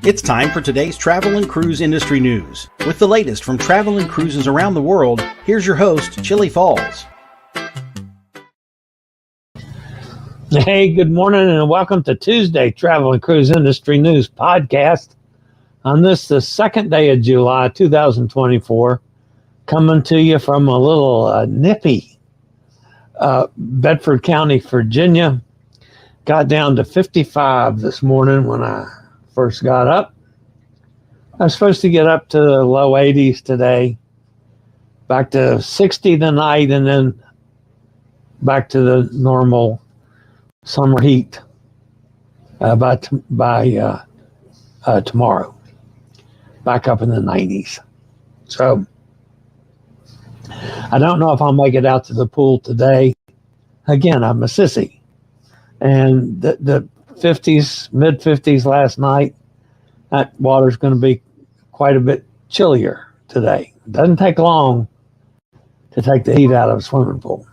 It's time for today's travel and cruise industry news. With the latest from travel and cruises around the world, here's your host, Chillie Falls. Hey, good morning and welcome to Tuesday Travel and Cruise Industry News Podcast. On the second day of July 2024, coming to you from a little nippy Bedford County, Virginia. Got down to 55 this morning when I first got up. I was supposed to get up to the low 80s today, back to 60 tonight, and then back to the normal summer heat by tomorrow, back up in the 90s. So I don't know if I'll make it out to the pool today. Again, I'm a sissy, and the 50s, mid 50s last night. That water's going to be quite a bit chillier today. It doesn't take long to take the heat out of a swimming pool.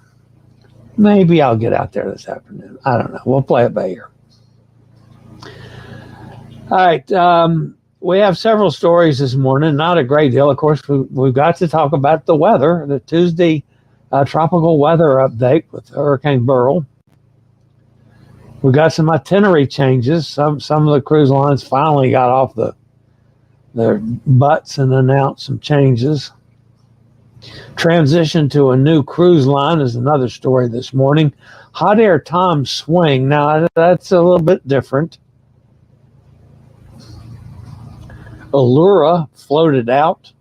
Maybe I'll get out there this afternoon. I don't know. We'll play it by ear. All right. We have several stories this morning. Not a great deal. Of course, we've got to talk about the weather, the Tuesday tropical weather update with Hurricane Beryl. We got some itinerary changes. Some of the cruise lines finally got off their butts and announced some changes. Transition to a new cruise line is another story this morning. Hot Air Tom Swing. Now, that's a little bit different. Allura floated out.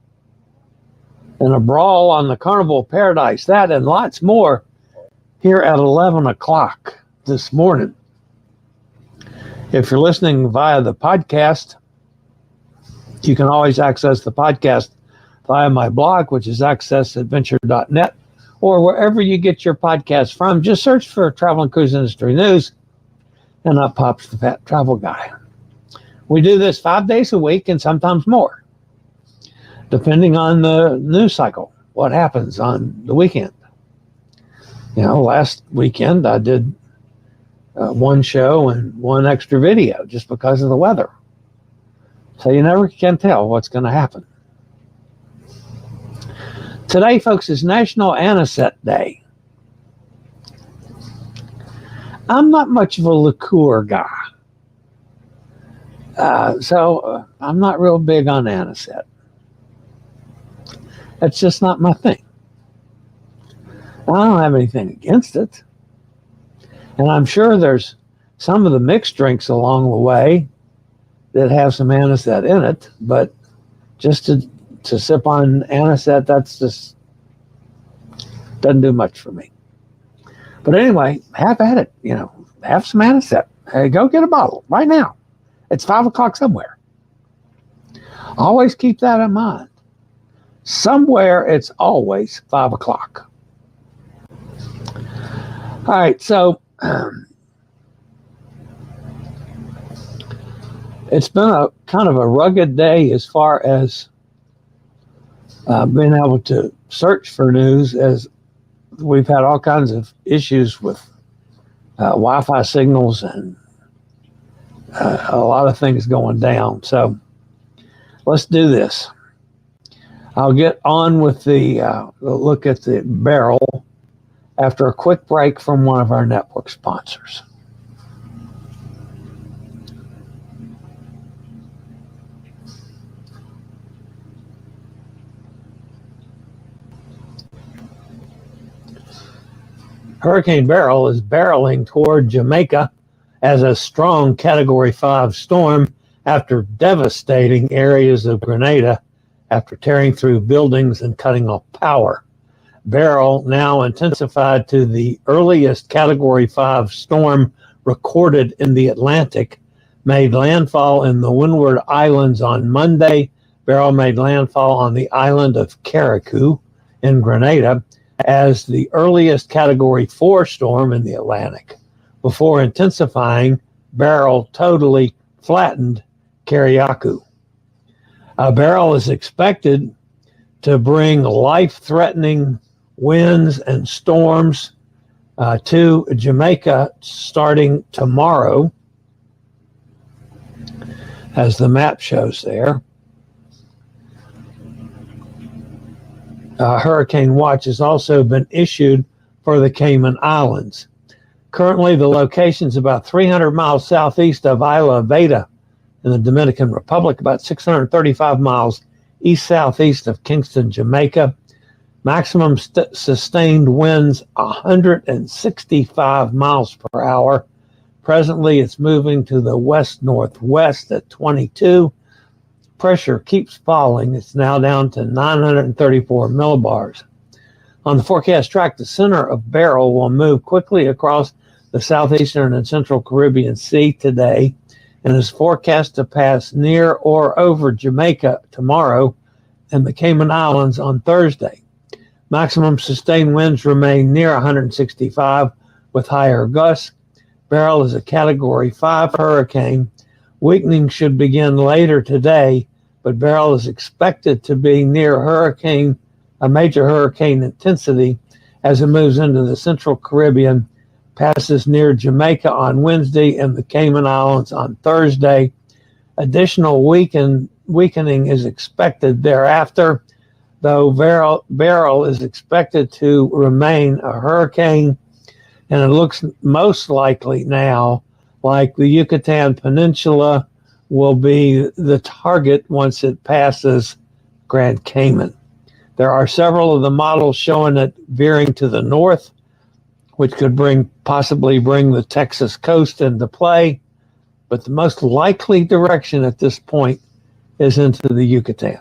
And a Brawl on the Carnival Paradise. That and lots more here at 11 o'clock this morning. If you're listening via the podcast, you can always access the podcast via my blog, which is accessadventure.net, or wherever you get your podcast from. Just search for Travel and Cruise Industry News, and up pops the Fat Travel Guy. We do this 5 days a week and sometimes more, depending on the news cycle, what happens on the weekend. You know, last weekend I did one show and one extra video just because of the weather. So you never can tell what's going to happen. Today, folks, is National Anisette Day. I'm not much of a liqueur guy. So I'm not real big on anisette. That's just not my thing. I don't have anything against it. And I'm sure there's some of the mixed drinks along the way that have some anisette in it, but just to sip on anisette, that's just doesn't do much for me. But anyway, have at it. You know, have some anisette. Hey, go get a bottle right now. It's 5 o'clock somewhere. Always keep that in mind. Somewhere it's always 5 o'clock. All right, so it's been a kind of a rugged day as far as being able to search for news, as we've had all kinds of issues with Wi-Fi signals and a lot of things going down. So let's do this. I'll get on with the look at the Beryl after a quick break from one of our network sponsors. Hurricane Beryl is barreling toward Jamaica as a strong Category 5 storm after devastating areas of Grenada after tearing through buildings and cutting off power. Beryl, now intensified to the earliest Category 5 storm recorded in the Atlantic, made landfall in the Windward Islands on Monday. Beryl made landfall on the island of Carriacou in Grenada as the earliest Category 4 storm in the Atlantic. Before intensifying, Beryl totally flattened Carriacou. Beryl is expected to bring life-threatening winds and storms to Jamaica starting tomorrow. as the map shows there. Hurricane watch has also been issued for the Cayman Islands. Currently, the location is about 300 miles southeast of Isla Veda in the Dominican Republic, about 635 miles east-southeast of Kingston, Jamaica. Maximum sustained winds 165 miles per hour. Presently, it's moving to the west-northwest at 22. Pressure keeps falling. It's now down to 934 millibars. On the forecast track, the center of Beryl will move quickly across the southeastern and central Caribbean Sea today and is forecast to pass near or over Jamaica tomorrow and the Cayman Islands on Thursday. Maximum sustained winds remain near 165 with higher gusts. Beryl is a Category 5 hurricane. Weakening should begin later today, but Beryl is expected to be near a major hurricane intensity as it moves into the central Caribbean, passes near Jamaica on Wednesday and the Cayman Islands on Thursday. Additional weakening is expected thereafter, though Beryl is expected to remain a hurricane, and it looks most likely now like the Yucatan Peninsula will be the target once it passes Grand Cayman. There are several of the models showing it veering to the north, which could possibly bring the Texas coast into play, but the most likely direction at this point is into the Yucatan.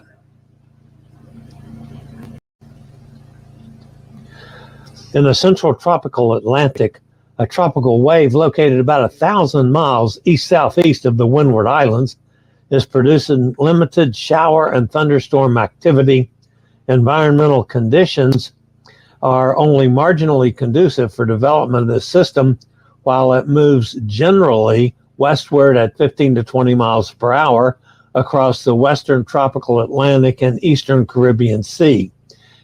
In the central tropical Atlantic, a tropical wave located about 1,000 miles east-southeast of the Windward Islands is producing limited shower and thunderstorm activity. Environmental conditions are only marginally conducive for development of this system, while it moves generally westward at 15 to 20 miles per hour across the western tropical Atlantic and eastern Caribbean Sea.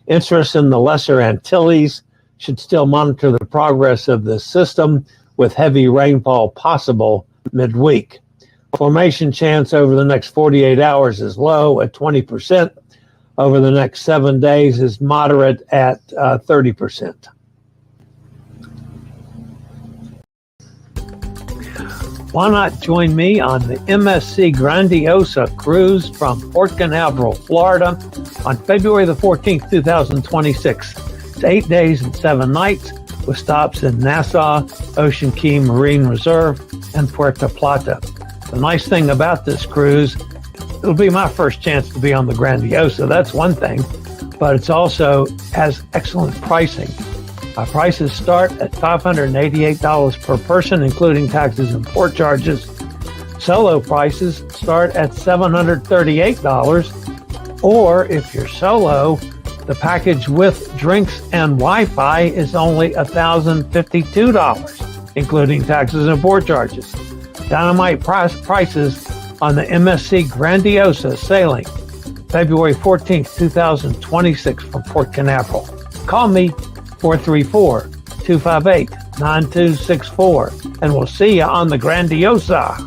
Interest in the Lesser Antilles should still monitor the progress of this system, with heavy rainfall possible midweek. Formation chance over the next 48 hours is low at 20%. Over the next 7 days is moderate at 30%. Why not join me on the MSC Grandiosa cruise from Port Canaveral, Florida on February the 14th, 2026. It's 8 days and 7 nights with stops in Nassau, Ocean Key Marine Reserve, and Puerto Plata. The nice thing about this cruise, it'll be my first chance to be on the Grandiosa. That's one thing, but it's also has excellent pricing. Our prices start at $588 per person, including taxes and port charges. Solo prices start at $738, or if you're solo, the package with drinks and Wi-Fi is only $1,052, including taxes and port charges. Dynamite prices on the MSC Grandiosa sailing February 14th, 2026 from Port Canaveral. Call me 434-258-9264 and we'll see you on the Grandiosa.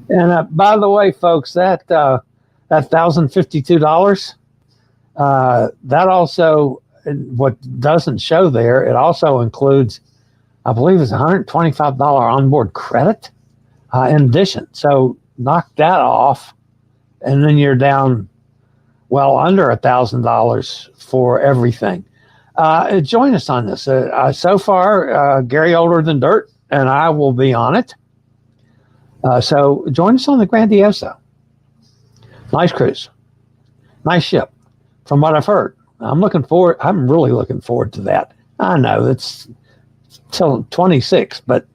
And by the way, folks, that $1,052, that also, what doesn't show there, it also includes, I believe it's $125 onboard credit in addition. So knock that off, and then you're down well under $1,000 for everything. Join us on this. So far, Gary Older Than Dirt and I will be on it. So join us on the Grandiosa. Nice cruise. Nice ship, from what I've heard. I'm really looking forward to that. I know it's till 26, but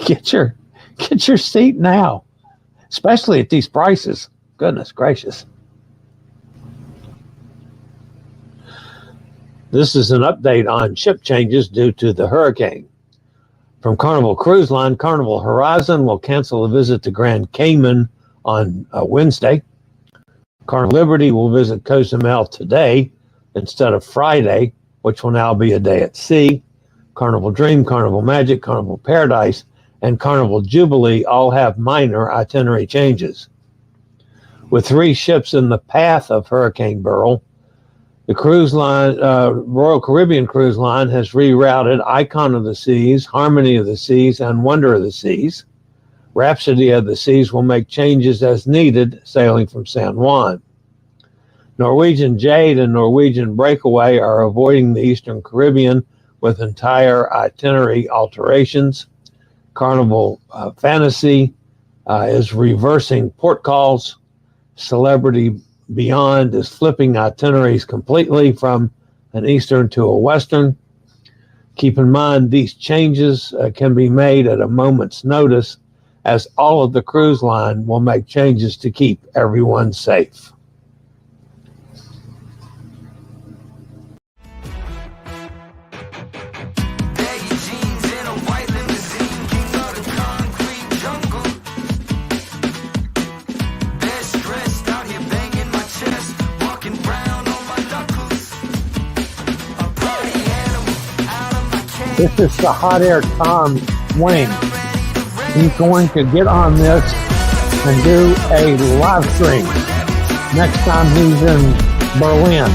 get your seat now, especially at these prices. Goodness gracious. This is an update on ship changes due to the hurricane. From Carnival Cruise Line, Carnival Horizon will cancel a visit to Grand Cayman on Wednesday. Carnival Liberty will visit Cozumel today instead of Friday, which will now be a day at sea. Carnival Dream, Carnival Magic, Carnival Paradise, and Carnival Jubilee all have minor itinerary changes. With 3 ships in the path of Hurricane Beryl, the cruise line, Royal Caribbean Cruise Line, has rerouted Icon of the Seas, Harmony of the Seas, and Wonder of the Seas. Rhapsody of the Seas will make changes as needed, sailing from San Juan. Norwegian Jade and Norwegian Breakaway are avoiding the Eastern Caribbean with entire itinerary alterations. Carnival Fantasy is reversing port calls. Celebrity Beyond is flipping itineraries completely from an Eastern to a Western. Keep in mind, these changes can be made at a moment's notice, as all of the cruise line will make changes to keep everyone safe. This is the Hot Air Tom wing. He's going to get on this and do a live stream next time he's in Berlin.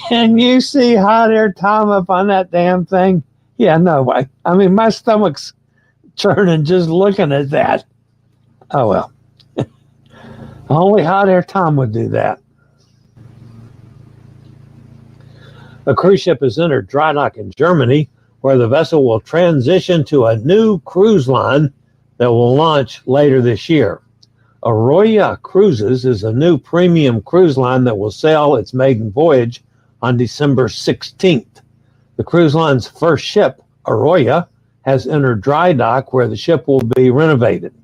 Can you see Hot Air Tom up on that damn thing? Yeah, no way. I mean, my stomach's churning just looking at that. Oh, well. Only Hot Air Tom would do that. A cruise ship has entered dry dock in Germany, where the vessel will transition to a new cruise line that will launch later this year. Allura Cruises is a new premium cruise line that will sail its maiden voyage on December 16th. The cruise line's first ship, Allura, has entered dry dock, where the ship will be renovated.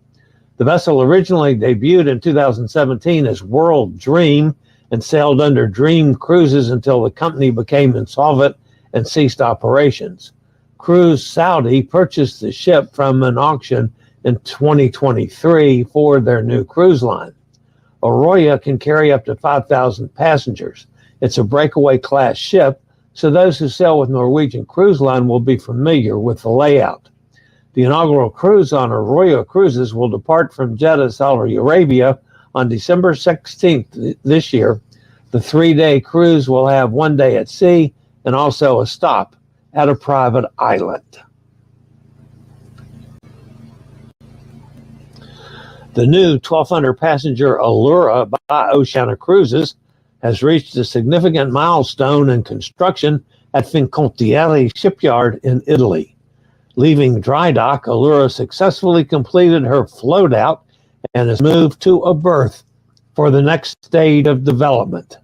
The vessel originally debuted in 2017 as World Dream and sailed under Dream Cruises until the company became insolvent and ceased operations. Cruise Saudi purchased the ship from an auction in 2023 for their new cruise line. Allura can carry up to 5,000 passengers. It's a breakaway class ship, so those who sail with Norwegian Cruise Line will be familiar with the layout. The inaugural cruise on Allura Cruises will depart from Jeddah, Saudi Arabia on December 16th this year. The 3-day cruise will have 1 day at sea and also a stop at a private island. The new 1,200 passenger Allura by Oceania Cruises has reached a significant milestone in construction at Fincantieri shipyard in Italy. Leaving dry dock, Allura successfully completed her float out and has moved to a berth for the next stage of development.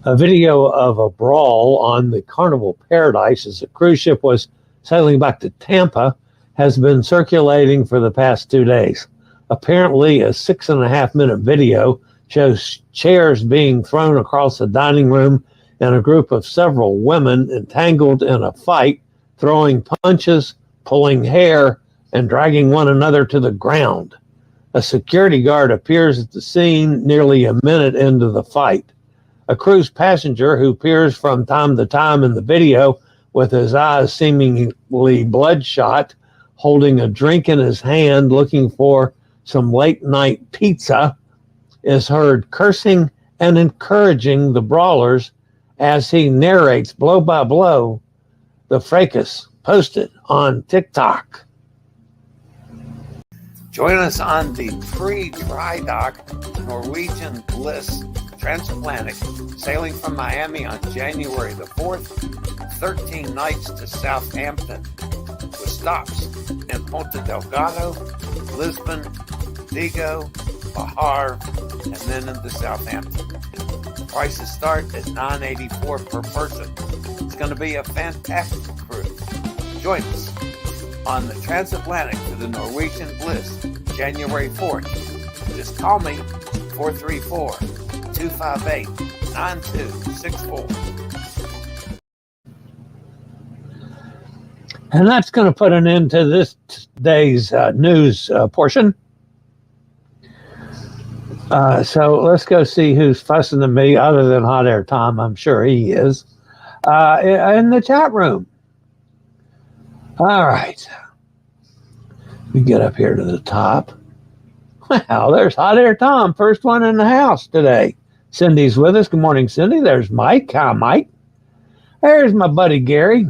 A video of a Brawl on the Carnival Paradise as the cruise ship was sailing back to Tampa has been circulating for the past 2 days. Apparently, a 6.5-minute video shows chairs being thrown across the dining room and a group of several women entangled in a fight, throwing punches, pulling hair, and dragging one another to the ground. A security guard appears at the scene nearly a minute into the fight. A cruise passenger who appears from time to time in the video with his eyes seemingly bloodshot, holding a drink in his hand, looking for some late-night pizza, is heard cursing and encouraging the brawlers as he narrates blow by blow the fracas posted on TikTok. Join us on the pre-dry dock Norwegian Bliss transatlantic, sailing from Miami on January the 4th, 13 nights to Southampton, with stops in Ponta Delgado, Lisbon, Vigo, Bahar, and then into Southampton. Prices start at $9.84 per person. It's going to be a fantastic cruise. Join us on the transatlantic to the Norwegian Bliss, January 4th. Just call me, 434-258-9264. And that's going to put an end to this day's news portion. So let's go see who's fussing at me other than Hot Air Tom. I'm sure he is. In the chat room. All right. We get up here to the top. Well, there's Hot Air Tom, first one in the house today. Cindy's with us. Good morning, Cindy. There's Mike. Hi, Mike. There's my buddy Gary.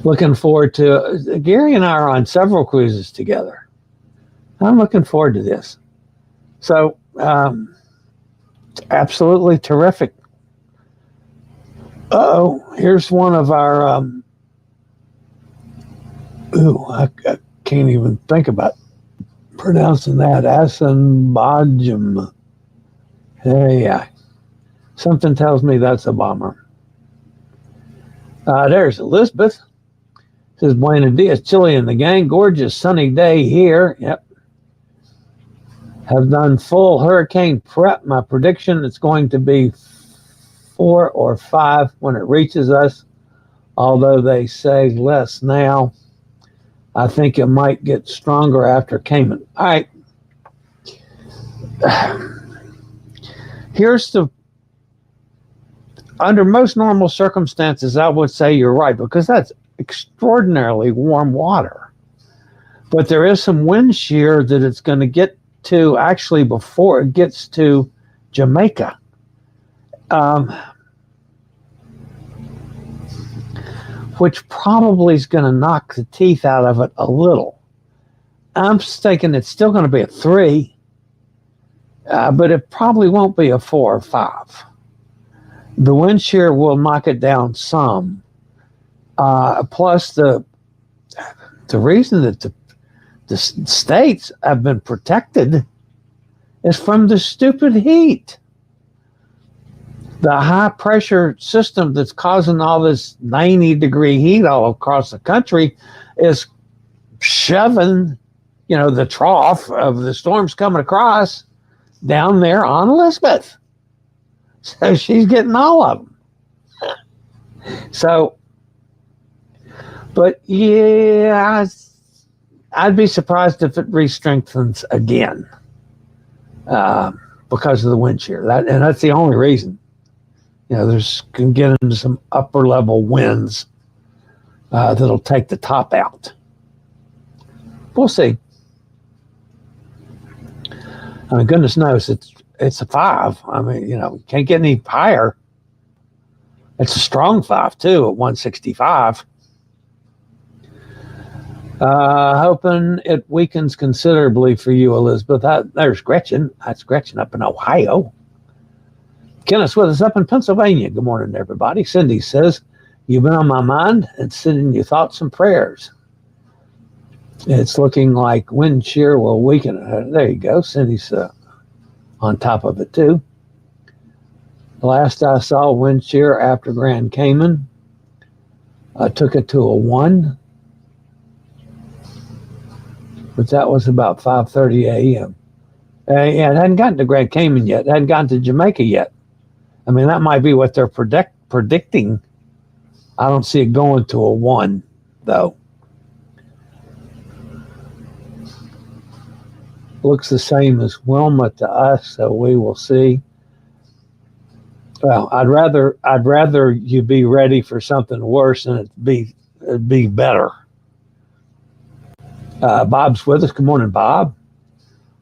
Looking forward to Gary and I are on several cruises together. I'm looking forward to this. So, absolutely terrific. Uh-oh, here's one of our, I can't even think about pronouncing that. Asenbajam. Yeah. Something tells me that's a bomber. There's Elizabeth. Says, Buenos dias, Chillie and the gang. Gorgeous sunny day here. Yep. Have done full hurricane prep. My prediction, it's going to be 4 or 5 when it reaches us. Although they say less now. I think it might get stronger after Cayman. All right. Here's the, under most normal circumstances, I would say you're right, because that's extraordinarily warm water. But there is some wind shear that it's going to get to actually before it gets to Jamaica. Which probably is going to knock the teeth out of it a little. I'm thinking it's still going to be a 3, but it probably won't be a 4 or 5. The wind shear will knock it down some. Plus, the reason that the states have been protected is from the stupid heat. The high pressure system that's causing all this 90-degree heat all across the country is shoving, the trough of the storms coming across down there on Elizabeth. So she's getting all of them. So, but yeah, I'd be surprised if it re-strengthens again because of the wind shear. And that's the only reason. There's can get into some upper level winds that'll take the top out. We'll see. I mean, goodness knows it's a 5. I mean, you can't get any higher. It's a strong 5 too at 165. Hoping it weakens considerably for you, Elizabeth. There's Gretchen. That's Gretchen up in Ohio. Kenneth's with us up in Pennsylvania. Good morning, everybody. Cindy says, you've been on my mind and sending you thoughts and prayers. It's looking like wind shear will weaken. There you go. Cindy's on top of it, too. Last I saw wind shear after Grand Cayman, I took it to a 1. But that was about 5:30 a.m. Yeah, it hadn't gotten to Grand Cayman yet. It hadn't gotten to Jamaica yet. I mean, that might be what they're predicting. I don't see it going to a 1, though. Looks the same as Wilma to us, so we will see. Well, I'd rather you be ready for something worse than it'd be better. Bob's with us. Good morning, Bob.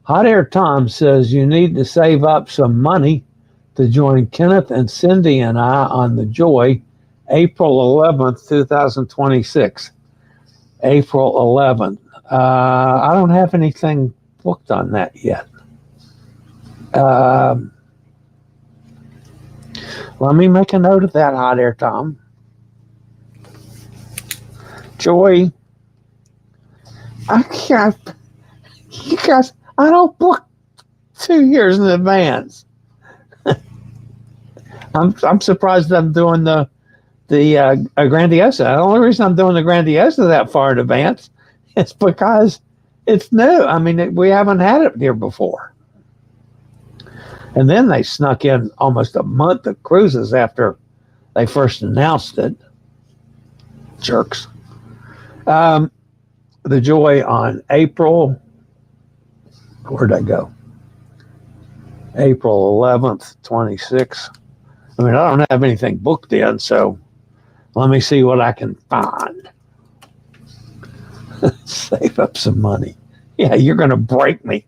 Hot Air Tom says you need to save up some money to join Kenneth and Cindy and I on the Joy, April 11th, 2026. April 11th. I don't have anything booked on that yet. Um, Let me make a note of that, hot air Tom. Joy, I can't. You guys, I don't book 2 years in advance. I'm surprised I'm doing the Grandiosa. The only reason I'm doing the Grandiosa that far in advance is because it's new. I mean, we haven't had it here before. And then they snuck in almost a month of cruises after they first announced it. Jerks. The Joy on April, where'd I go? April 11th, 26. I mean, I don't have anything booked in, so let me see what I can find. Save up some money. Yeah, you're going to break me.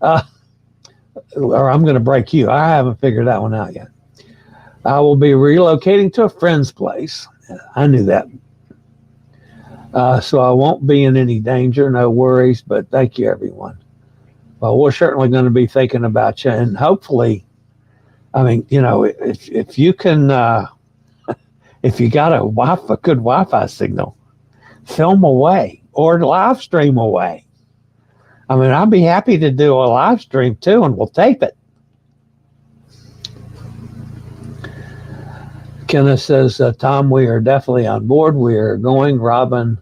Or I'm going to break you. I haven't figured that one out yet. I will be relocating to a friend's place. I knew that. So I won't be in any danger, no worries, but thank you, everyone. Well, we're certainly going to be thinking about you, and hopefully, I mean, you know, if you can, if you got a good Wi-Fi signal, film away or live stream away. I mean, I'd be happy to do a live stream too, and we'll tape it. Kenneth says, Tom, we are definitely on board. We are going. Robin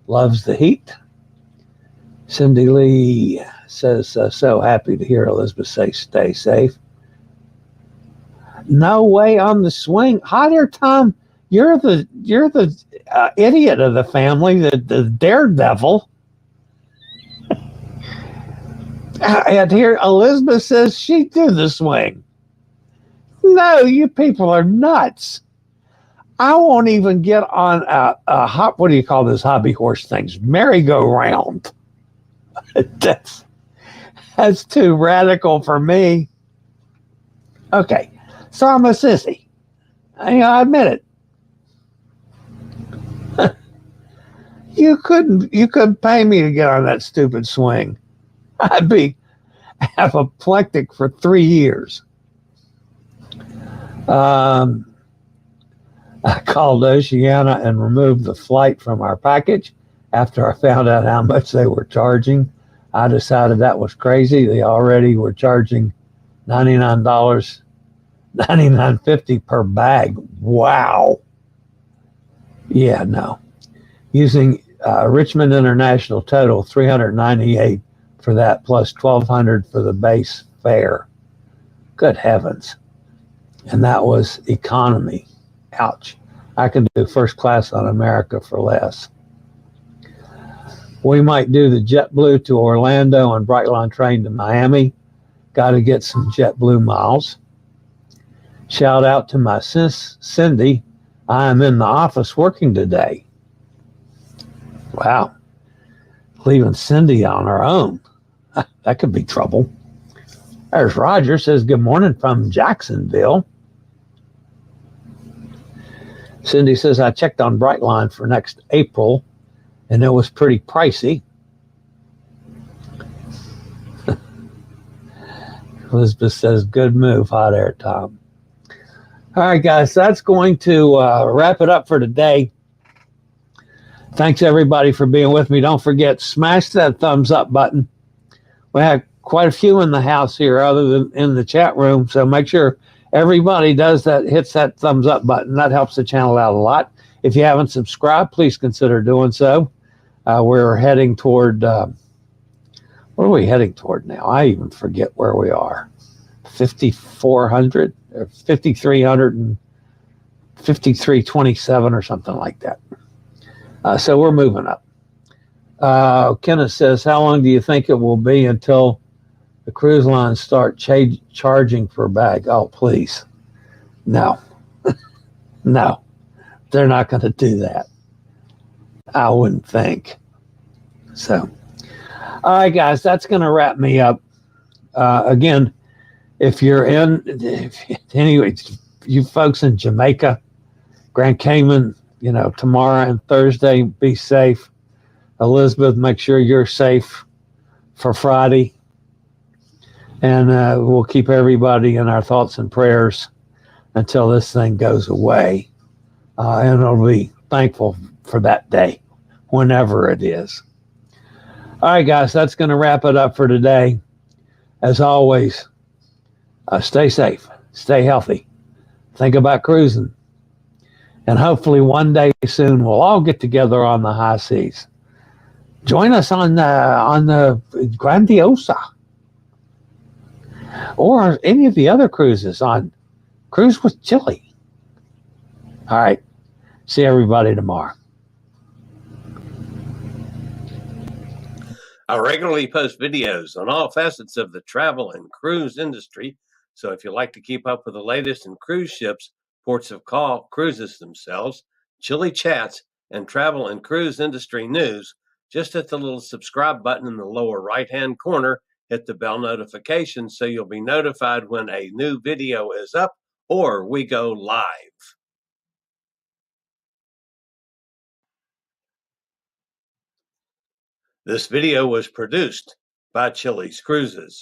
loves the heat. Cindy Lee says, so happy to hear Elizabeth say stay safe. No way on the swing. Hot air Tom, you're the idiot of the family, the daredevil. And here Elizabeth says she'd do the swing. No, you people are nuts. I won't even get on a hot, what do you call those hobby horse things? Merry-go-round. That's too radical for me. Okay, so I'm a sissy. I admit it. You couldn't pay me to get on that stupid swing. I'd be apoplectic for 3 years. I called Oceana and removed the flight from our package after I found out how much they were charging. I decided that was crazy. They already were charging $99, $99.50 per bag. Wow. Yeah, no. Using Richmond International total, $398 for that, plus $1,200 for the base fare. Good heavens. And that was economy. Ouch. I can do first class on America for less. We might do the JetBlue to Orlando and Brightline train to Miami. Got to get some JetBlue miles. Shout out to my sis, Cindy. I am in the office working today. Wow. Leaving Cindy on her own. That could be trouble. There's Roger, says good morning from Jacksonville. Cindy says, I checked on Brightline for next April, and it was pretty pricey. Elizabeth says, good move, hot air Tom. All right, guys, that's going to wrap it up for today. Thanks, everybody, for being with me. Don't forget, smash that thumbs up button. We have quite a few in the house here other than in the chat room, so make sure everybody does that, hits that thumbs up button. That helps the channel out a lot. If you haven't subscribed, please consider doing so. We're heading toward, what are we heading toward now? I even forget where we are. 5,400 or 5,300 and 5,327 or something like that. So we're moving up. Kenneth says, how long do you think it will be until the cruise lines start charging per bag? Oh, please. No. No. They're not going to do that. I wouldn't think. So, all right, guys, that's going to wrap me up. Again, if you're anyway, you folks in Jamaica, Grand Cayman, you know, tomorrow and Thursday, be safe. Elizabeth, make sure you're safe for Friday. And we'll keep everybody in our thoughts and prayers until this thing goes away. And I'll be thankful for that day, whenever it is. All right, guys, that's going to wrap it up for today. As always, stay safe, stay healthy, think about cruising. And hopefully one day soon we'll all get together on the high seas. Join us on the Grandiosa or any of the other cruises on Cruise with Chillie. All right. See everybody tomorrow. I regularly post videos on all facets of the travel and cruise industry. So if you like to keep up with the latest in cruise ships, ports of call, cruises themselves, Chillie chats, and travel and cruise industry news, just hit the little subscribe button in the lower right-hand corner, hit the bell notification so you'll be notified when a new video is up or we go live. This video was produced by Chilliescruises.